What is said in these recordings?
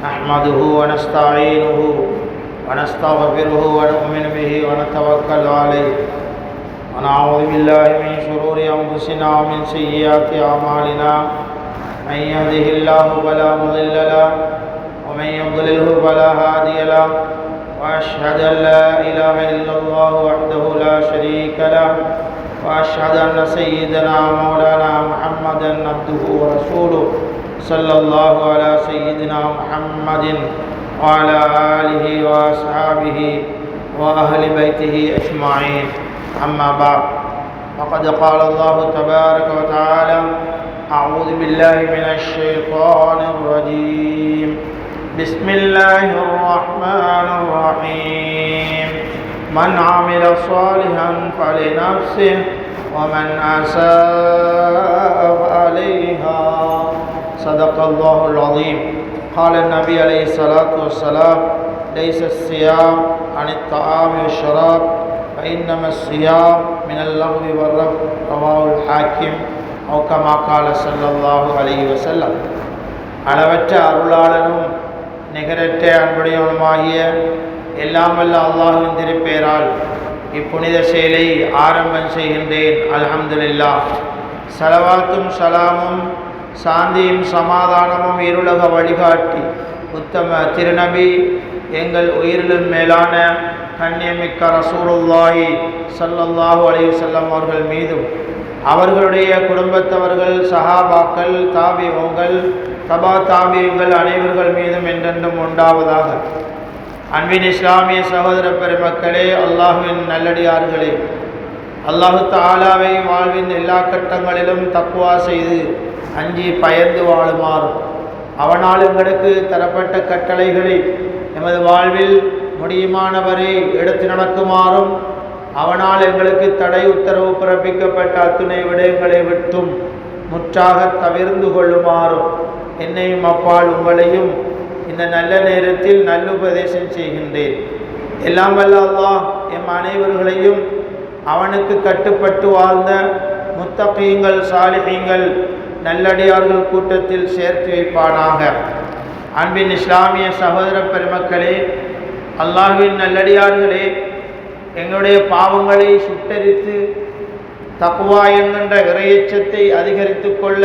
نحمده ونستعينه ونستغفره ونؤمن به ونتوكل عليه ونعوذ بالله من شرور أنفسنا ومن سيئات أعمالنا من يهده الله فلا مضل له ومن يضلله فلا هادي له وأشهد أن لا إله إلا الله وحده لا شريك له وأشهد أن سيدنا مولانا محمدا عبده ورسوله صلى الله على سيدنا محمد وعلى آله وأصحابه وأهل بيته أجمعين أما بعد فقد قال الله تبارك وتعالى أعوذ بالله من الشيطان الرجيم بسم الله الرحمن الرحيم من عمل صالحا فلنفسه ومن أساء فعليها صدق الله العظيم قال النبي عليه الصلاة والسلام ليس الصيام عن الطعام والشراب فإنما الصيام من اللغو والرفث رواه الحاكم أو كما قال صلى الله عليه وسلم அளவற்ற அருளாளனும் நிகரற்ற அன்புடையவனுமாகிய எல்லாம் வல்ல அல்லாஹ்வின் திருப்பெயரால் இப்புனித செயலை ஆரம்பம் செய்கின்றேன். அல்ஹம்துலில்லாஹ். ஸலவாத்தும் ஸலாமும் சாந்தியும் சமாதானமும் இருளக வழிகாட்டி உத்தம திருநபி எங்கள் உயிரிலும் மேலான கண்ணியமிக்க ரசூலுல்லாஹி ஸல்லல்லாஹு அலைஹி வஸல்லம் அவர்கள் மீதும் அவர்களுடைய குடும்பத்தவர்கள் சஹாபாக்கள் தாபிஊன்கள் தபா தாபியூன்கள் அனைவர்கள் மீதும் என்றென்றும் உண்டாவதாக. அன்பின் இஸ்லாமிய சகோதர பெருமக்களே, அல்லாஹ்வின் நல்லடியார்களே, அல்லாஹு தஆலாவை வாழ்வின் எல்லா கட்டங்களிலும் தக்வா செய்து அஞ்சி பயந்து வாழுமாறும் அவனால் எங்களுக்கு தரப்பட்ட கட்டளைகளை எமது வாழ்வில் முடியுமானவரை எடுத்து நடக்குமாறும் அவனால் எங்களுக்கு தடை உத்தரவு பிறப்பிக்கப்பட்ட அத்துணை விடயங்களை விட்டும் முற்றாக தவிர்ந்து கொள்ளுமாறும் என்னையும் அப்பால் உங்களையும் இந்த நல்ல நேரத்தில் நல்லுபதேசம் செய்கின்றேன். எல்லாம் வல்ல அல்லாஹ் எம் அனைவர்களையும் அவனுக்கு கட்டுப்பட்டு வாழ்ந்த முத்தகீங்கள் சாலிஹீங்கள் நல்லடியார்கள் கூட்டத்தில் சேர்த்து வைப்பானாக. அன்பின் இஸ்லாமிய சகோதர பெருமக்களே, அல்லாஹ்வின் நல்லடியார்களே, எங்களுடைய பாவங்களை சுட்டரித்து தக்வா என்கின்ற இறையச்சத்தை அதிகரித்து கொள்ள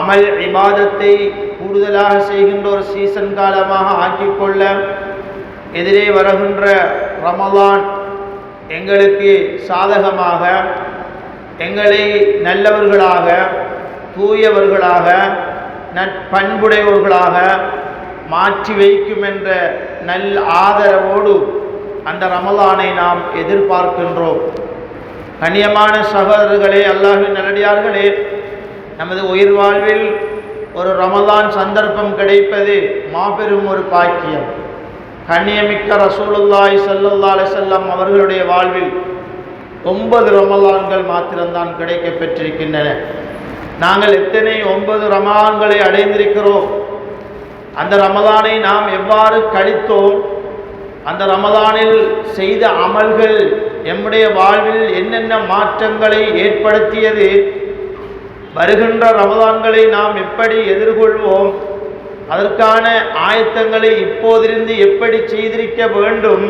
அமல் இபாதத்தை கூடுதலாக செய்கின்ற ஒரு சீசன் காலமாக ஆக்கிக்கொள்ள எதிரே வருகின்ற ரமலான் எங்களுக்கு சாதகமாக எங்களை நல்லவர்களாக தூயவர்களாக நற்பண்புடையவர்களாக மாற்றி வைக்கும் என்ற நல் ஆதரவோடு அந்த ரமலானை நாம் எதிர்பார்க்கின்றோம். கண்ணியமான சகோதரர்களே, அல்லாஹ்வின் நல்லடியார்களே, நமது உயிர் வாழ்வில் ஒரு ரமலான் சந்தர்ப்பம் கிடைப்பது மாபெரும் ஒரு பாக்கியம். கண்ணியமிக்க ரசூலுல்லாஹி ஸல்லல்லாஹு அலைஹி வஸல்லம் அவர்களுடைய வாழ்வில் 9 ரமலான்கள் மாத்திரம்தான் கிடைக்க பெற்றிருக்கின்றன. நாங்கள் எத்தனை 9 ரமலான்களை அடைந்திருக்கிறோம்? அந்த ரமலானை நாம் எவ்வாறு கழித்தோம்? அந்த ரமலானில் செய்த அமல்கள் எம்முடைய வாழ்வில் என்னென்ன மாற்றங்களை ஏற்படுத்தியது? வருகின்ற ரமலான்களை நாம் எப்படி எதிர்கொள்வோம்? அதற்கான ஆயத்தங்களை இப்போதிருந்து எப்படி செய்திருக்க வேண்டும்?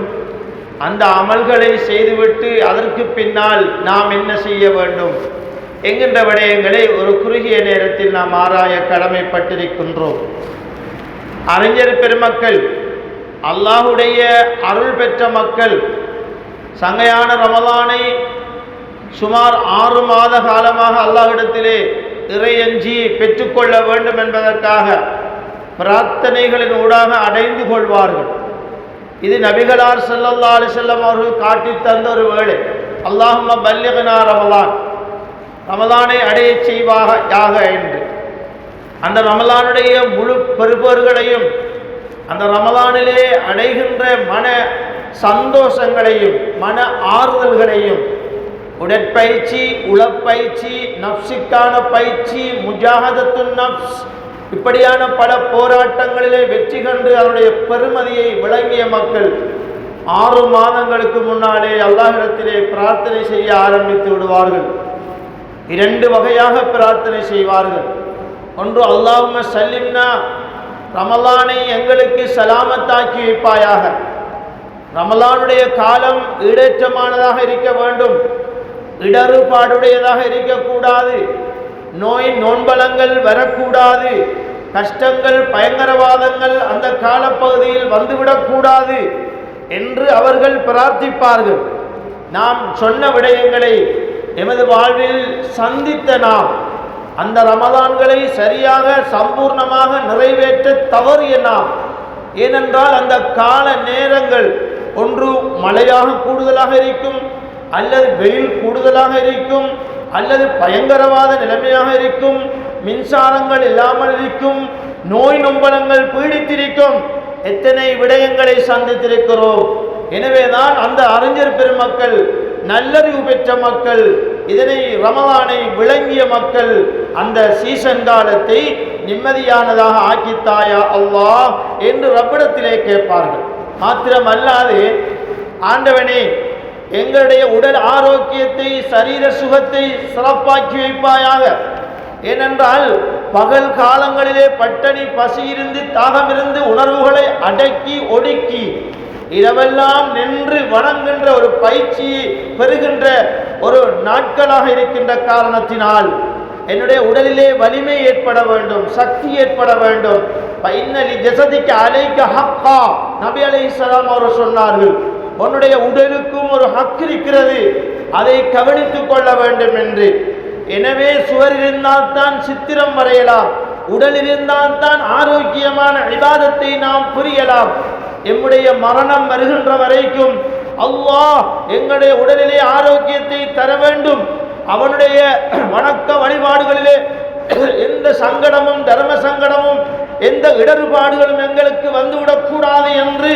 அந்த அமல்களை செய்துவிட்டு அதற்கு பின்னால் நாம் என்ன செய்ய வேண்டும் என்கின்ற விடயங்களை ஒரு குறுகிய நேரத்தில் நாம் ஆராய கடமைப்பட்டிருக்கின்றோம். அறிஞர் பெருமக்கள், அல்லாஹுடைய அருள் பெற்ற மக்கள் சங்கையான ரமலானை சுமார் 6 மாத காலமாக அல்லாஹ்விடத்திலே இறையஞ்சி பெற்றுக்கொள்ள வேண்டும் என்பதற்காக பிரார்த்தனைகளின் ஊடாக அடைந்து கொள்வார்கள். இது நபிகளார் ஸல்லல்லாஹு அலைஹி வஸல்லம் அவர்கள் காட்டி தந்த ஒரு வேளை. அல்லாஹும்ம பல்லிக்னா ரமலான், ரமலானை அடைய செய்வாயாக என்று அந்த ரமலானுடைய முழு பெறுபவர்களையும் அந்த ரமலானிலே அடைகின்ற மன சந்தோஷங்களையும் மன ஆறுதல்களையும் உடற்பயிற்சி, உளப்பயிற்சி, நப்சிக்கான பயிற்சி, முஜாஹதத்துன் நப்ஸ், இப்படியான பல போராட்டங்களிலே வெற்றி கண்டு அதனுடைய பெருமதியை விளங்கிய மக்கள் 6 மாதங்களுக்கு முன்னாலே அல்லாஹ்விடத்திலே பிரார்த்தனை செய்ய ஆரம்பித்து விடுவார்கள். 2 வகையாக பிரார்த்தனை செய்வார்கள். ஒன்று அல்லாஹும்ம சல்லிம்னா ரமலானை எங்களுக்கு சலாமத்தாக்கி வைப்பாயாக. ரமலானுடைய காலம் ஈடேற்றமானதாக இருக்க வேண்டும், இடறுபாடுடையதாக இருக்கக்கூடாது, நோய் நோன்பலங்கள் வரக்கூடாது, கஷ்டங்கள் பயங்கரவாதங்கள் அந்த காலப்பகுதியில் வந்துவிடக்கூடாது என்று அவர்கள் பிரார்த்திப்பார்கள். நாம் சொன்ன விடயங்களை எமது வாழ்வில் சந்தித்த நாம் அந்த ரமலான்களை சரியாக சம்பூர்ணமாக நிறைவேற்ற தவறிய நாம், ஏனென்றால் அந்த கால நேரங்கள் ஒன்று மழையாக கூடுதலாக இருக்கும், அல்லது வெயில் கூடுதலாக இருக்கும், அல்லது பயங்கரவாத நிலைமையாக இருக்கும், மின்சாரங்கள் இல்லாமல் இருக்கும், நோய் நொம்பலங்கள் பீடித்திருக்கும். எத்தனை விடயங்களை சந்தித்திருக்கிறோம். எனவேதான் அந்த அறிஞர் பெருமக்கள், நல்லறிவு பெற்ற மக்கள், இதனை ரமலானை விளங்கிய மக்கள் அந்த சீசன் காலத்தை நிம்மதியானதாக ஆக்கித்தாயா அல்லாஹ் என்று ரப்பிடத்திலே கேட்பார்கள். மாத்திரமல்லாது, ஆண்டவனே எங்களுடைய உடல் ஆரோக்கியத்தை சரீர சுகத்தை சிறப்பாக்கி வைப்பாயாக. ஏனென்றால் பகல் காலங்களிலே பட்டணி பசியிருந்து தாகமிருந்து உணர்வுகளை அடக்கி ஒடுக்கி இரவெல்லாம் நின்று வணங்குகின்ற ஒரு பயிற்சியை பெறுகின்ற ஒரு நாட்களாக இருக்கின்ற காரணத்தினால் என்னுடைய உடலிலே வலிமை ஏற்பட வேண்டும், சக்தி ஏற்பட வேண்டும். இன்னலி ஜஸதிக அலைக ஹக்கா, நபி அலைஹிஸ்ஸலாம் அவர்கள் சொன்னார்கள், உன்னுடைய உடலுக்கும் ஒரு ஹக் இருக்கிறது, அதை கவனித்துக் கொள்ள வேண்டும் என்று. எனவே சுவர் இருந்தால்தான் சித்திரம் வரையலாம், உடல் இருந்தால்தான் ஆரோக்கியமான இபாதத்தை நாம் புரியலாம். எம்முடைய மரணம் வருகின்ற வரைக்கும் அல்லாஹ் எங்களுடைய உடலிலே ஆரோக்கியத்தை தர வேண்டும். அவனுடைய வணக்க வழிபாடுகளிலே எந்த சங்கடமும் தர்ம சங்கடமும் எந்த இடர்பாடுகளும் எங்களுக்கு வந்துவிடக்கூடாது என்று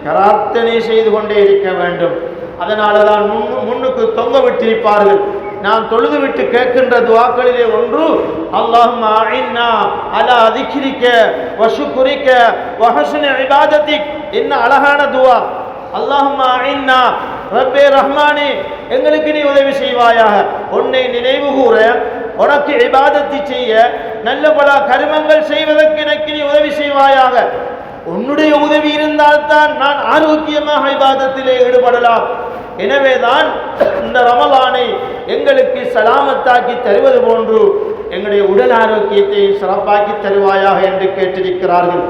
பிரார்த்தனை செய்து கொண்டே இருக்க வேண்டும். அதனால தான் முன்னுக்கு தொங்க விட்டிருப்பார்கள். நாம் தொழுது விட்டு கேட்கின்ற துவாக்களிலே ஒன்று, அல்லாஹும்ம அஇன்னா அலா திக்ரிக வ ஷுக்ரிக வ ஹுஸ்னி இபாதத்திக். என்ன அழகான துவா! அல்லாஹும்ம அஇன்னா, ரப்பே ரஹ்மானே எங்களுக்கு நீ உதவி செய்வாயாக, உன்னை நினைவு கூற, உனக்கு இபாதத்தை செய்ய, நல்ல பல கர்மங்கள் செய்வதற்கு எனக்கு நீ உதவி செய்வாயாக. உன்னுடைய உதவி இருந்தால்தான் நான் ஆரோக்கியமாக இபாதத்திலே ஈடுபடலாம். எனவேதான் இந்த ரமலானை எங்களுக்கு சலாமத்தாக்கி தருவது போன்று எங்களுடைய உடல் ஆரோக்கியத்தை சிறப்பாக்கி தருவாயாக என்று கேட்டிருக்கிறார்கள்.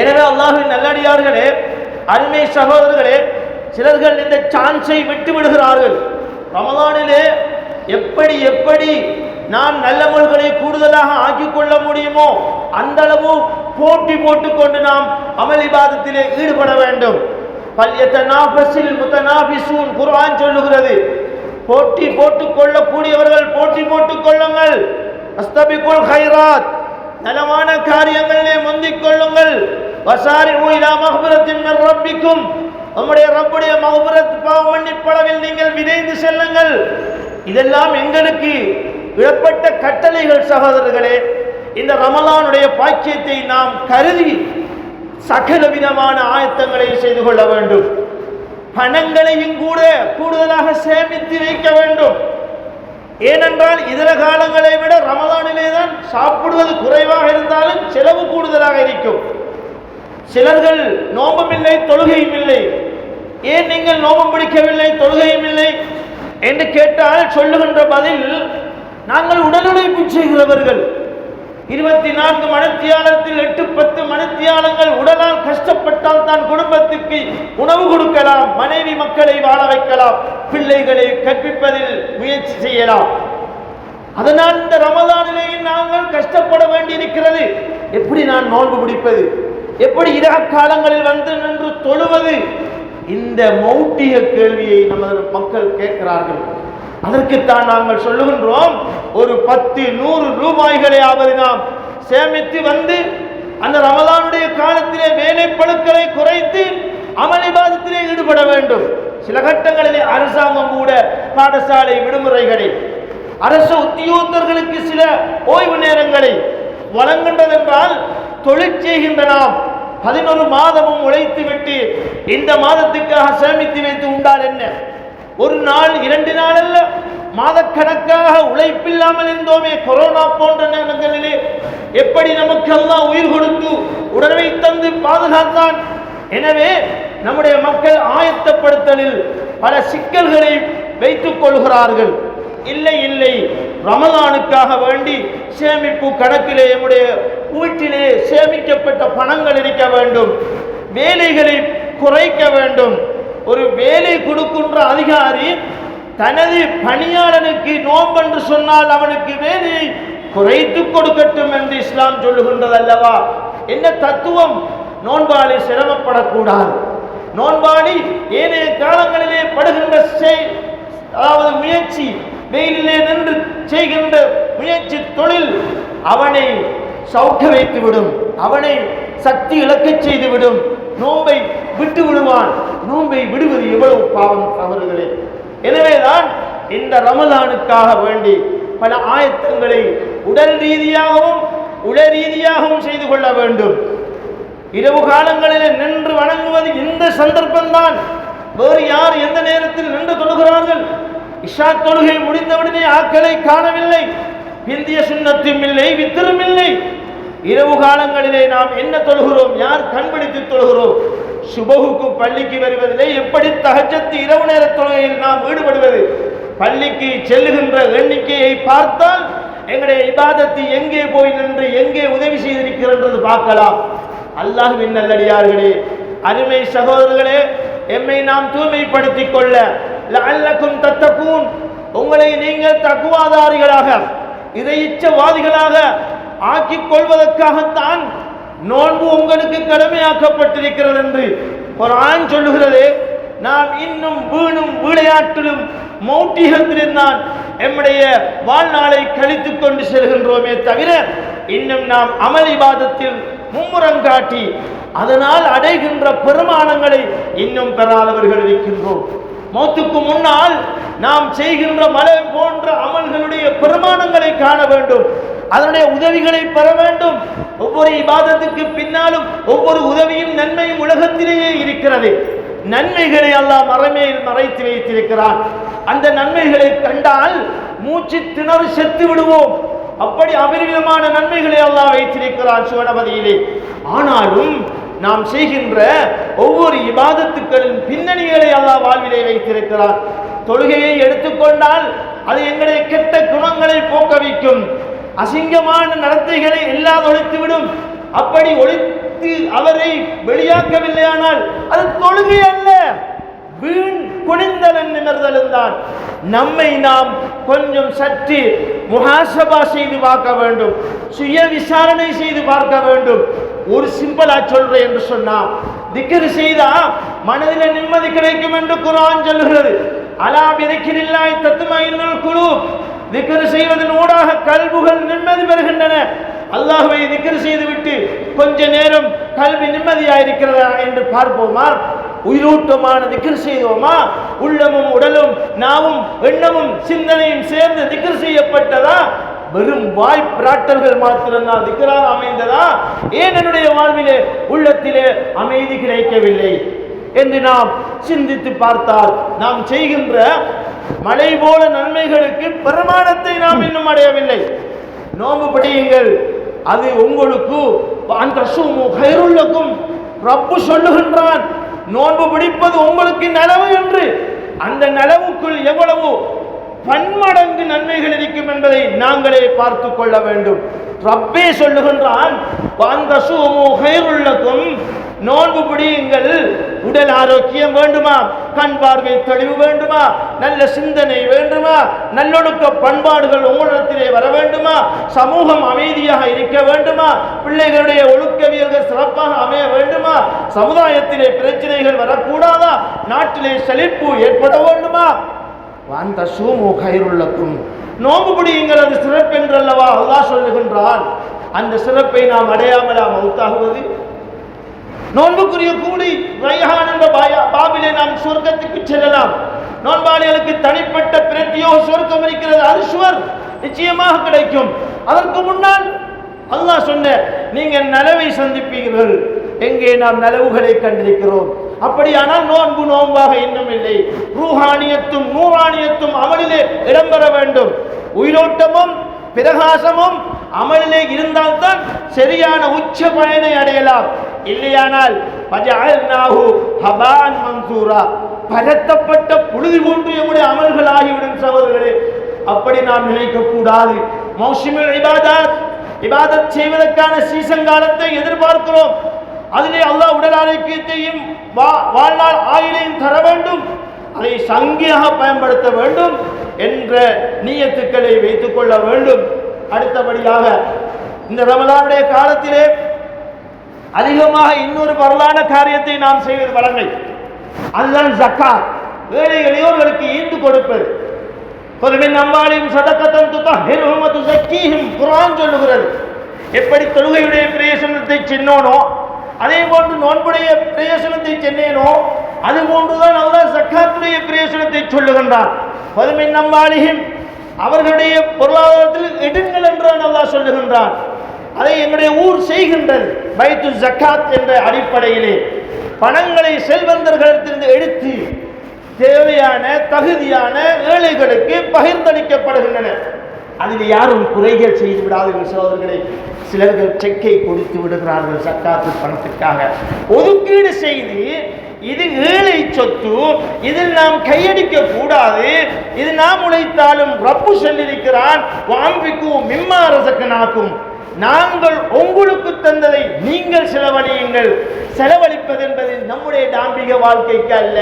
எனவே அல்லாஹ்வின் நல்லடியார்களே, அருமை சகோதரர்களே, சிலர்கள் இந்த சான்ஸை விட்டு விடுகிறார்கள். ரமலானிலே எப்படி எப்படி நாம் நல்ல அமல்களை கூடுதலாக ஆக்கிக் கொள்ள முடியுமோ அந்த அளவு போட்டி போட்டுக்கொண்டு நாம் அமல் இபாதத்திலே ஈடுபட வேண்டும். பல்யதனாஃபஸில் முதனாஃபிஸூன், குர்ஆன் சொல்லுகிறது, போட்டி போட்டுக் கொள்ளக்கூடியவர்கள் போட்டி போட்டுக் கொள்ளுங்கள். அஸ்தபிகுல் கைராத், நலமான காரியங்களிலே முந்திக் கொள்ளுங்கள். வசாரிஉ இலா மக்ஃபிரத்தின் மின் ரப்பிக்கும், நம்முடைய ரப்புடைய மக்ஃபிரத் பாவ மன்னிப்பளவில் நீங்கள் விரைந்து செல்லுங்கள். இதெல்லாம் எங்களுக்கு விடப்பட்ட கட்டளைகள். சகோதரர்களே, இந்த ரமலானுடைய பாக்கியத்தை நாம் கருதி சகல விதமான ஆயத்தங்களை செய்து கொள்ள வேண்டும். பணங்களையும் கூட கூடுதலாக சேமித்து வைக்க வேண்டும். ஏனென்றால் இதர காலங்களை விட ரமலானிலே தான் சாப்பிடுவது குறைவாக இருந்தாலும் செலவு கூடுதலாக இருக்கும். சிலர்கள் நோம்பும் இல்லை தொழுகையும் இல்லை. ஏன் நீங்கள் நோம்பம் பிடிக்கவில்லை தொழுகையும் இல்லை என்று கேட்டால் சொல்லுகின்ற பதில், நாங்கள் உடல் உழைப்பு செய்கிறவர்கள். 24 மணித்தியாலத்தில் 8-10 மணித்தியாலங்கள் உடலால் கஷ்டப்பட்டால் தான் குடும்பத்திற்கு உணவு கொடுக்கலாம், மனைவி மக்களை வாழ வைக்கலாம், பிள்ளைகளை கற்பிப்பதில் முயற்சி செய்யலாம். அதனால் இந்த ரமலானிலேயே நாங்கள் கஷ்டப்பட வேண்டியிருக்கிறது. எப்படி நான் நோன்பு பிடிப்பது, எப்படி இரா காலங்களில் வந்து நின்று தொழுவது? இந்த மௌட்டிக கேள்வியை நமது மக்கள் கேட்கிறார்கள். அதற்குத்தான் நாங்கள் சொல்லுகின்றோம், ஒரு 10-100 ரூபாய்களையாவது நாம் சேமித்து வந்து அந்த ரமலானுடைய காலத்திலே வேலைப்பளுக்களை குறைத்து அமல் இபாதத்திலே ஈடுபட வேண்டும். சில கட்டங்களிலே அரசாங்கம் கூட பாடசாலை விடுமுறைகளை, அரசு உத்தியோகத்தர்களுக்கு சில ஓய்வு நேரங்களை வழங்குகின்றதென்றால், தொழில் செய்கின்ற நாம் 11 மாதமும் உழைத்து விட்டு இந்த மாதத்துக்காக சேமித்து வைத்து உண்டால் என்ன? ஒரு நாள் 2 நாள் அல்ல, மாதக்கணக்காக உழைப்பில்லாமல் இருந்தோமே. கொரோனா போன்ற நேரங்களிலே எப்படி நமக்கு அல்லாஹ் உயிர் கொடுத்து உடலை தந்து பாதுகாத்தான். எனவே நம்முடைய மக்கள் ஆயத்தப்படுத்தலில் பல சிக்கல்களை வைத்துக் கொள்கிறார்கள். இல்லை இல்லை, ரமலானுக்காக வேண்டி சேமிப்பு கணக்கிலே நம்முடைய வீட்டிலே சேமிக்கப்பட்ட பணங்கள் இருக்க வேண்டும். வேலைகளை குறைக்க வேண்டும். ஒரு வேலை கொடுக்கின்ற அதிகாரி தனது பணியாளனுக்கு நோன்பென்று சொன்னால் அவனுக்கு வேலையை குறைத்து கொடுக்கட்டும் என்று இஸ்லாம் சொல்லுகின்றது அல்லவா? என்ன தத்துவம்? நோன்பாளி சிரமப்படக்கூடாது. நோன்பாளி ஏனைய காலங்களிலே படுகின்ற அதாவது முயற்சி, வெயிலிலே நின்று செய்கின்ற முயற்சி, தொழில் அவனை சவுக்க வைத்துவிடும், அவனை சக்தி இழக்கச் செய்துவிடும், நோன்பை விட்டு விடுவான். நோன்பை விடுவது எவ்வளவு பாவம் தவறுகளே. எனவேதான் இந்த ரமலானுக்காக வேண்டி பல ஆயத்தங்களை உடல் ரீதியாகவும் உள ரீதியாகவும் செய்து கொள்ள வேண்டும். இரவு காலங்களில் நின்று வணங்குவது இந்த சந்தர்ப்பம்தான். வேறு யார் எந்த நேரத்தில் நின்று தொழுகிறார்கள்? இஷா தொழுகை முடிந்தவுடனே ஆக்களை காணவில்லை. இந்திய சுன்னத்தும் இல்லை, வித்திரும் இல்லை. இரவு காலங்களிலே நாம் என்ன தொழுகிறோம்? யார் கண்பிடித்து தொழுகிறோம்? சுபகுக்கு பள்ளிக்கு வருவதில்லை. எப்படி தஹஜ்ஜத் இரவு நேர தொழுகையில் நாம் ஈடுபடுவது? பள்ளிக்கு செல்லுகின்ற எண்ணிக்கையை பார்த்தால் எங்களுடைய இபாதத்து எங்கே போய் நின்று எங்கே உதவி செய்திருக்கிறது பார்க்கலாம். அல்லாஹ்வின் நல்லடியார்களே, அருமை சகோதரர்களே, எம்மை நாம் தூய்மைப்படுத்திக் கொள்ள லஅல்லக்கும் தத்தகூன், உங்களை நீங்கள் தக்குவாதாரிகளாக இறையிச்சவாதிகளாக ஆக்கிக் கொள்வதற்காகத்தான் நோன்பு உங்களுக்கு கடமையாக்கப்பட்டிருக்கிறது என்று குர்ஆன் சொல்லுகிறது. நாம் இன்னும் வீணும் விளையாட்டிலும் மௌட்டிகத்தில்தான் நம்முடைய வாழ்நாளை கழித்துக் கொண்டு செல்கின்றோமே தவிர இன்னும் நாம் அமல் இபாதத்தில் மும்முரங்காட்டி அதனால் அடைகின்ற பெருமானங்களை இன்னும் பெறாதவர்கள் இருக்கின்றோம். மௌத்துக்கு முன்னால் நாம் செய்கின்ற மலை போன்ற அமல்களுடைய பெருமானங்களை காண வேண்டும், அதனுடைய உதவிகளை பெற வேண்டும். ஒவ்வொரு இபாதத்துக்கு பின்னாலும் ஒவ்வொரு உதவியும் நன்மையும் உலகத்திலேயே இருக்கிறது. நன்மைகளை அல்லாஹ் மறைமையில் மறைத்து வைத்திருக்கிறான். அந்த நன்மைகளை கண்டால் மூச்சு திணறு செத்து விடுவோம். அப்படி அபரிவிதமான நன்மைகளை அல்லாஹ் வைத்திருக்கிறான் சுவனபதியிலே. ஆனாலும் நாம் செய்கின்ற ஒவ்வொரு இபாதத்துக்களின் பின்னணிகளை அல்லாஹ் வாழ்விலே வைத்திருக்கிறான். தொழுகையை எடுத்துக்கொண்டால் அது எங்களுடைய கெட்ட குணங்களை போக்க வைக்கும், அசிங்கமான நடத்தைகளை எல்லாம் ஒழித்துவிடும். அப்படி ஒழித்து அவரை வெளியாக்கவில்லையானால் அது தொழுகை அல்ல, வீண் குனிந்தலன் நிமிர்தலும் தான். நம்மை நாம் கொஞ்சம் சற்று முஹாசபா செய்து பார்க்க வேண்டும், சுய விசாரணை செய்து பார்க்க வேண்டும். ஒரு சிம்பிளா சொல்றேன் என்று சொன்னா, திக்ர் செய்தா மனதில் நிம்மதி கிடைக்கும் என்று குர்ஆன் சொல்லுகிறது. அலா பிதிக்ரில்லாஹி தத்மஇன்னுல் குலூப், திக்ர் செய்வதன் ஊடாக கல்புகள் நிம்மதி பெறுகின்றன. அல்லாஹ்வை திக்ர் செய்துவிட்டு கொஞ்ச நேரம் கல்வி நிம்மதியாக இருக்கிறதா என்று பார்ப்போமா? உயிரோட்டமான திக்ர் செய்தோமா? உள்ளமும் உடலும் நாவும் எண்ணமும் சிந்தனையும் சேர்ந்து திக்ர் செய்யப்பட்டதா? வெறும் வாய் பிராட்டல்கள் மாத்திரம்தான் திக்ராக அமைந்ததா? ஏன் என்னுடைய வாழ்விலே உள்ளத்திலே அமைதி கிடைக்கவில்லை என்று நாம் சிந்தித்து பார்த்தால் நாம் செய்கின்ற மலை போல நன்மைகளுக்கு பிரமாணத்தை நாம் இன்னும் அடையவில்லை. நோன்பு பிடியுங்கள், அது உங்களுக்கு ரப்பு சொல்லுகின்றான். நோன்பு பிடிப்பது உங்களுக்கு நலவு என்று. அந்த நலவுக்குள் எவ்வளவு பன்மடங்கு நன்மைகள் இருக்கும் என்பதை நாங்களே பார்த்து கொள்ள வேண்டும். ரப்பே சொல்லுகின்றான், நோன்பு பிடியுங்கள். உடல் ஆரோக்கியம் வேண்டுமா? கண் பார்வை தெளிவு வேண்டுமா? நல்ல சிந்தனை வேண்டுமா? நல்லொழுக்க பண்பாடுகள் உங்களிடத்திலே வர வேண்டுமா? சமூகம் அமைதியாக இருக்க வேண்டுமா? பிள்ளைகளுடைய ஒழுக்கவியல்கள் சிறப்பாக அமைய வேண்டுமா? சமுதாயத்திலே பிரச்சனைகள் வரக்கூடாதா? நாட்டிலே செழிப்பு ஏற்பட வேண்டுமா? நோன்பு பிடியுங்கள், அது சிறப்பு என்றல்லவா அல்லாஹ் சொல்லுகின்றான். அந்த சிறப்பை நாம் அடையாமலா மௌத்தாகுவது? நோன்புக்குரிய கூலி ரைஹான் என்ற பாபிலே நாம் சொர்க்கத்துக்கு செல்லலாம். நோன்பாளிகளுக்கு தனிப்பட்ட பிரத்தியோக சொர்க்கம் இருக்கிறது, அது சுவர் நிச்சயமாக கிடைக்கும். அதற்கு முன்னால் அல்லாஹ் சொன்ன நீங்கள் நலவை சந்திப்பீர்கள். எங்கே நாம் நலவுகளை கண்டிருக்கிறோம். அப்படியானால் நோன்பு நோன்பாக இன்னும் இல்லை. ரூஹானியத்தும் நூறானியத்தும் அமலிலே இடம்பெற வேண்டும். உயிரோட்டமும் பிரகாசமும் அமலிலே இருந்தால்தான் சரியான உச்ச பயனை அடையலாம். இல்லையானால் பரத்தப்பட்ட புழுதி போன்று எம்முடைய அமல்கள் ஆகிவிடும் சகோதரர்களே. அப்படி நாம் நினைக்க கூடாது. மௌசிமுல் இபாதத் செய்வதற்கான சீசன் காலத்தை எதிர்பார்க்கிறோம். அதிலே அல்லாஹ் உடல் ஆரோக்கியத்தையும் வாழ்நாள் ஆயுளையும் தர வேண்டும். அதை சங்கியாக பயன்படுத்த வேண்டும் என்ற நியத்துக்களை வைத்துக் கொள்ள வேண்டும். அடுத்தபடியாக இந்த ரமலானுடைய காலத்திலே அதிகமாக இன்னொரு வரலான காரியத்தை நாம் செய்வது வழங்கை. அதுதான் ஜக்காத். ஏழை எளியோர்களுக்கு ஈந்து கொடுப்பது. நம்மாலையும் சதக்கத்தம் துதஹிருஹும் வ துஸக்கீஹிம். குர்ஆன் சொல்லுகிறது, எப்படி தொழுகையுடைய பிரயோசனத்தை சின்னோனோ அதே போன்று நோன்புடைய பிரயோசனத்தை சென்னேனோ அது போன்றுதான் அல்லாஹ் ஜக்காத்துடைய பிரயோசனத்தை சொல்லுகின்றான். நம்மாலையும் அவர்களுடைய பொருளாதாரத்தில் எடுங்கள் என்றான் அல்லாஹ் சொல்லுகின்றான். அதை எங்களுடைய ஊர் செய்கின்றது. பைத்து ஜக்காத் என்ற அடிப்படையிலே பணங்களை செல்வந்தர்களிடத்திலிருந்து எடுத்து தேவையான தகுதியான ஏழைகளுக்கு பகிர்ந்தளிக்கப்படுகின்றன. அதில் யாரும் குறைகள் செய்து விடாதீர்கள் சகோதரர்களை. சிலர்கள் செக்கை கொடுத்து விடுகிறார்கள் ஜக்காத்து பணத்துக்காக. ஒதுக்கீடு செய்து இது ஏழை சொத்து, இதில் நாம் கையடிக்க கூடாது, இது நாம் உழைத்தாலும் ரப்பு சொல்லியிருக்கிறான், மிம்மா ரஸக்னாக்கும், நாங்கள் உங்களுக்கு தந்ததை நீங்கள் செலவழியுங்கள். செலவழிப்பது என்பது நம்முடைய தாம்பிக வாழ்க்கைக்கு அல்ல.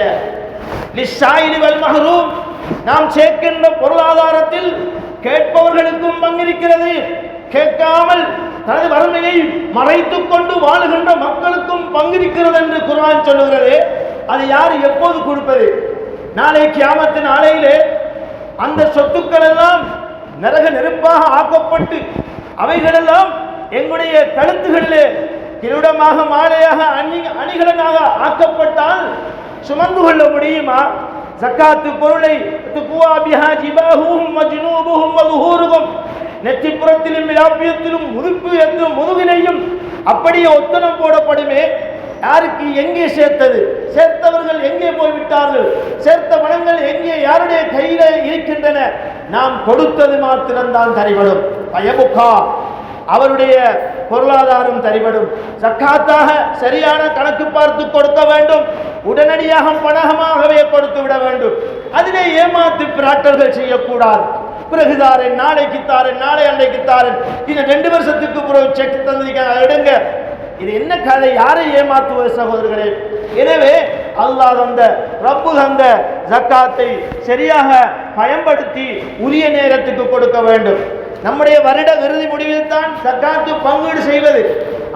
லிஸ்ஸாயிலி வல் மஹ்ரூம், நாம் சேர்க்கின்ற பொருளாதாரத்தில் கேட்பவர்களுக்கும் பங்கிருக்கிறது, கேட்காமல் தனது வறுமையை மறைத்துக் கொண்டு வாழுகின்ற மக்களுக்கும் பங்கிருக்கிறது என்று குர்ஆன் சொல்லுகிறது. அது யார் எப்போது கொடுப்பது? நாளை கியாமத்து நாளையிலே அந்த சொத்துக்கள் எல்லாம் நரக நெருப்பாக ஆக்கப்பட்டு அவைகளெல்லாம் எங்களுடைய கழுத்துகளிலே கிரீடமாக மாலையாக அணிகலனாக ஆக்கப்பட்டால் சுமந்து கொள்ள முடியுமா? ஜக்காத்து பொருளை நெற்றிப்புறத்திலும் விலாப்பியத்திலும் முதுகினையும் அப்படியே ஒத்தனம் போடப்படுமே. யாருக்கு எங்கே சேர்த்தது? சேர்த்தவர்கள் எங்கே போய்விட்டார்கள்? சேர்த்த பணங்கள் எங்கே யாருடைய கையில இருக்கின்றன? நாம் கொடுத்தது மாத்திரம்தான் தரிபடும். பயமுகா அவருடைய பொருளாதாரம் தரிபடும். ஜக்காத்தாக சரியான கணக்கு பார்த்து கொடுக்க வேண்டும். உடனடியாக பணமாகவே கொடுத்து விட வேண்டும். அதிலே ஏமாத்து பிராட்டல்கள் செய்யக்கூடாது. பிறகு தாரேன், நாளைக்கு தாரேன், நாளை அன்றைக்கு தாரேன், இன்னும் 2 வருஷத்துக்கு பிறகு செக் தந்திருக்க எடுங்க. இது என்ன கதை? யாரை ஏமாத்துவது சகோதரர்களே? எனவே அல்லாஹ் தந்த ரப்பு தந்த ஜக்காத்தை சரியாக பயன்படுத்தி உரிய நேரத்துக்கு கொடுக்க வேண்டும். நம்முடைய வருட இறுதி முடிவில் தான் ஜக்காத்து பங்கீடு செய்வது.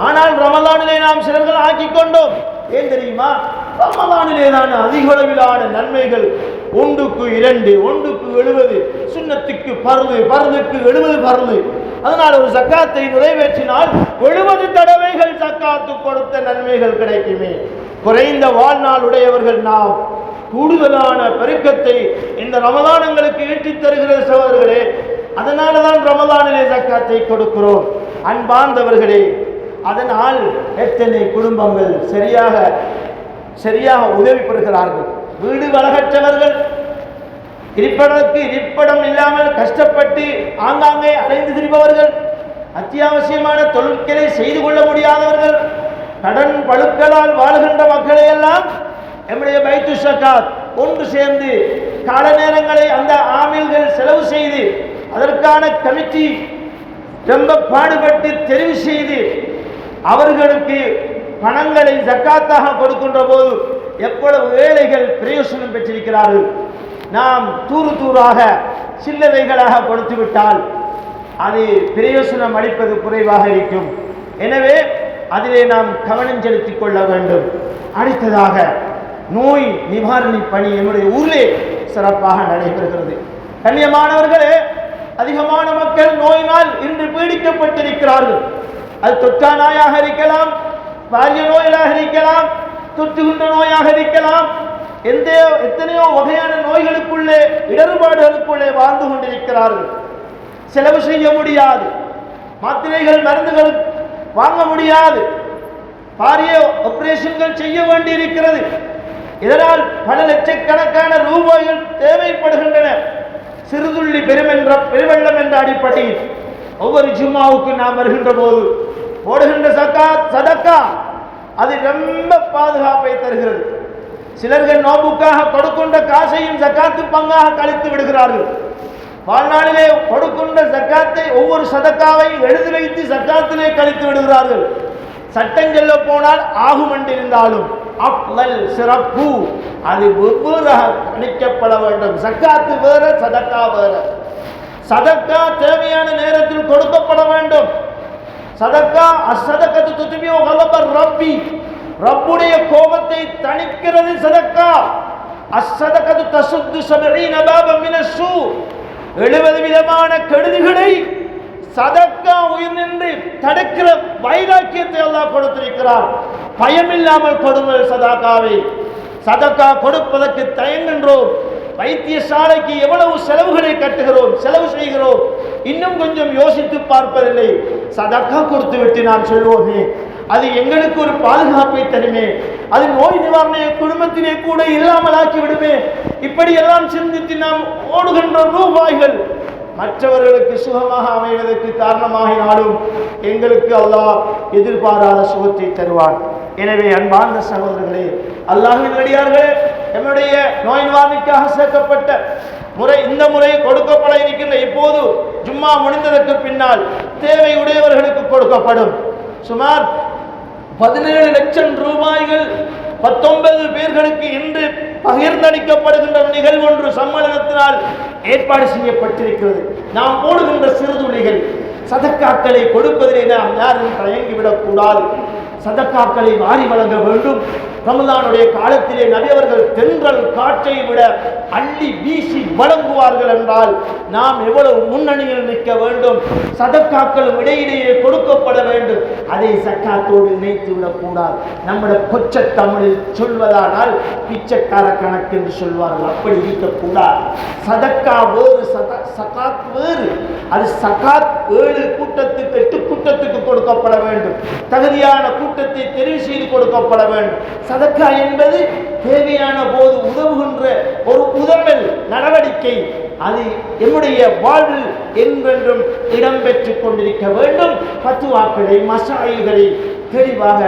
ஆனால் ரமலானிலே நாம் சிலர்கள் ஆக்கிக் கொண்டோம். ஏன் தெரியுமா? ரமலானிலே தான் அதிக அளவிலான நன்மைகள். 1க்கு 2, 1க்கு 70, சுன்னத்துக்கு பர்து, பர்துக்கு 70 பர்து. அதனால் ஒரு ஜக்காத்தை நிறைவேற்றினால் 70 தடவைகள் ஜக்காத்து கொடுத்த நன்மைகள் கிடைக்குமே. குறைந்த வாழ்நாள் உடையவர்கள் நாம். கூடுதலான பெருக்கத்தை இந்த ரமலானங்களுக்கு ஈட்டித் தருகிற சகோதரர்களே. அதனால தான் ரமலானிலே ஜக்காத்தை கொடுக்கிறோம். அன்பார்ந்தவர்களே, அதனால் எத்தனை குடும்பங்கள் சரியாக உதவி பெறுகிறார்கள். வீடு வழக்கற்றவர்கள், இருப்பிடம் இல்லாமல் கஷ்டப்பட்டு ஆங்காங்கே அலைந்து திரிபவர்கள், அத்தியாவசியமான தொழில்களை செய்து கொள்ள முடியாதவர்கள், கடன் பழுக்களால் வாழுகின்ற மக்களை எல்லாம் நம்முடைய பைத்து ஸகாத் ஒன்று சேர்ந்து கால நேரங்களை அந்த ஆமில்கள் செலவு செய்து அதற்கான கமிட்டி ரொம்ப பாடுபட்டு தெரிவு செய்து அவர்களுக்கு பணங்களை ஜக்காத்தாக கொடுக்கின்ற போது எவ்வளவு ஏழைகள் பிரயோசனம் பெற்றிருக்கிறார்கள். நாம் தூராக சில்லறைகளாக கொடுத்துவிட்டால் அது பிரயோசனம் அளிப்பது குறைவாக இருக்கும். எனவே அதிலே நாம் கவனம் செலுத்திக் கொள்ள வேண்டும். அடுத்ததாக நோய் நிவாரணி பணி என்னுடைய ஊரிலே சிறப்பாக நடைபெறுகிறது. கண்ணியமானவர்களே, அதிகமான மக்கள் நோயினால் இன்று பீடிக்கப்பட்டிருக்கிறார்கள். அது தொற்றா நோயாக இருக்கலாம், பாரிய நோயாக இருக்கலாம், தொற்றுகின்ற நோயாக இருக்கலாம். எத்தனையோ வகையான நோய்களுக்குள்ளே இடர்பாடுகளுக்குள்ளே வாழ்ந்து கொண்டிருக்கிறார்கள். செலவு செய்ய முடியாது. மாத்திரைகள் மருந்துகள் வாங்க முடியாது. பாரிய ஆபரேஷன்கள் செய்ய வேண்டி இருக்கிறது. இதனால் பல லட்சக்கணக்கான ரூபாய்கள் தேவைப்படுகின்றன. சிறுதுள்ளி பெருவெள்ளம் என்ற அடிப்படையில் ஒவ்வொரு ஜும்மாவுக்கு நாம் வருகின்ற போது போடுகின்ற சகாத் சதக்கா அது ரொம்ப பாதுகாப்பை தருகிறது. சிலர்கள் நோம்புக்காக கொடுக்கின்ற காசையும் சக்காத்து பங்காக கழித்து விடுகிறார்கள். வாழ்நாளிலே கொடுக்கின்ற சக்காத்தை ஒவ்வொரு சதக்காவை எழுதி வைத்து சக்காத்திலே கழித்து விடுகிறார்கள். சட்டம் சொல்ல போனால் ஆகும் என்றிருந்தாலும் அப்லல் சிறப்பு அது வெவ்வேறாக கணிக்கப்பட வேண்டும். சக்காத்து வேற, சதக்கா வேற. சதக்கா தேவையான நேரத்தில் கொடுக்கப்பட வேண்டும். சதக்கா அஸ்ஸதகத்து துத்பிஉ கலபர் ரப்பி, ரப்புடைய கோபத்தை தணிக்கிறது சதக்கா. அஸ்ஸதகத்து தசுத்து 70 பாபம் மினஸ்ஸூ, 70 விதமான கெடுதிகளை சதக்கா உயிர் நின்று தடுக்கிற வைராக்கியத்தை அல்லாஹ் கொடுத்திருக்கிறார். பயமில்லாமல் கொடுங்கள் சதக்காவை. சதக்கா கொடுப்பதற்கு தயங்குகின்றோம். வைத்தியசாலைக்கு எவ்வளவு செலவுகளை கட்டுகிறோம், செலவு செய்கிறோம், இன்னும் கொஞ்சம் யோசித்து பார்ப்பதில்லை. சதக்கா கொடுத்து விட்டு நாம் சொல்வோமே அது எங்களுக்கு ஒரு பாதுகாப்பை தருமே, அது நோய் நிவாரண குடும்பத்திலே கூட இல்லாமல் ஆக்கி விடுமே. இப்படி எல்லாம் சிந்தித்து நாம் ஓடுகின்ற ரூபாய்கள் மற்றவர்களுக்கு சுகமாக அமைவதற்கு காரணமாகினாலும் எங்களுக்கு அல்லாஹ் எதிர்பாராத சுகத்தை தருவான். எனவே அன்பார்ந்த சகோதரர்களே, அல்லாஹ்வின் அடியார்களே, நம்முடைய நோய் நிவாரணிக்காக சேர்க்கப்பட்ட முறை இந்த முறை கொடுக்கப்பட இருக்கின்ற இப்போது ஜும்மா முடிந்ததற்கு பின்னால் தேவை உடையவர்களுக்கு கொடுக்கப்படும். சுமார் 17 லட்சம் ரூபாய்கள் 19 பேர்களுக்கு இன்று பகிர்ந்தளிக்கப்படுகின்ற நிகழ்வு ஒன்று சம்மேளனத்தினால் ஏற்பாடு செய்யப்பட்டிருக்கிறது. நாம் போடுகின்ற சிறுதுளிகள் சதக்காக்களை கொடுப்பதிலே நாம் யாரும் தயங்கிவிடக் கூடாது. சதக்காக்களை வாரி வழங்க வேண்டும். ரமலானுடைய காலத்திலே நபி அவர்கள் தென்றல் காற்றை விட அள்ளி வீசி வழங்குவார்கள் என்றால் நாம் எவ்வளவு முன்னணியில் நிற்க வேண்டும். சதக்காக்களும் இடையிடையே கொடுக்கப்பட வேண்டும். அதை சக்காத்தோடு இணைத்து விடக்கூடாது. நம்முடைய கொச்ச தமிழில் சொல்வதானால் பிச்சைக்கார கணக்கு என்று சொல்வார்கள். அப்படி இருக்கக்கூடாது. சதக்கா வேறு, சகாத் வேறு. அது சகாத் 7 கூட்டத்துக்கு 8 கூட்டத்துக்கு கொடுக்கப்பட வேண்டும். தகுதியான கூட்டத்தை தெரிவு செய்து கொடுக்கப்பட வேண்டும். சதக்கா என்பது தேவையான போது உதவுகின்ற ஒரு உதவல் நடவடிக்கை. அது என்னுடைய வாழ்வில் என்றென்றும் இடம்பெற்றுக் கொண்டிருக்க வேண்டும். பத்துவாக்களை மசாயில்களை தெளிவாக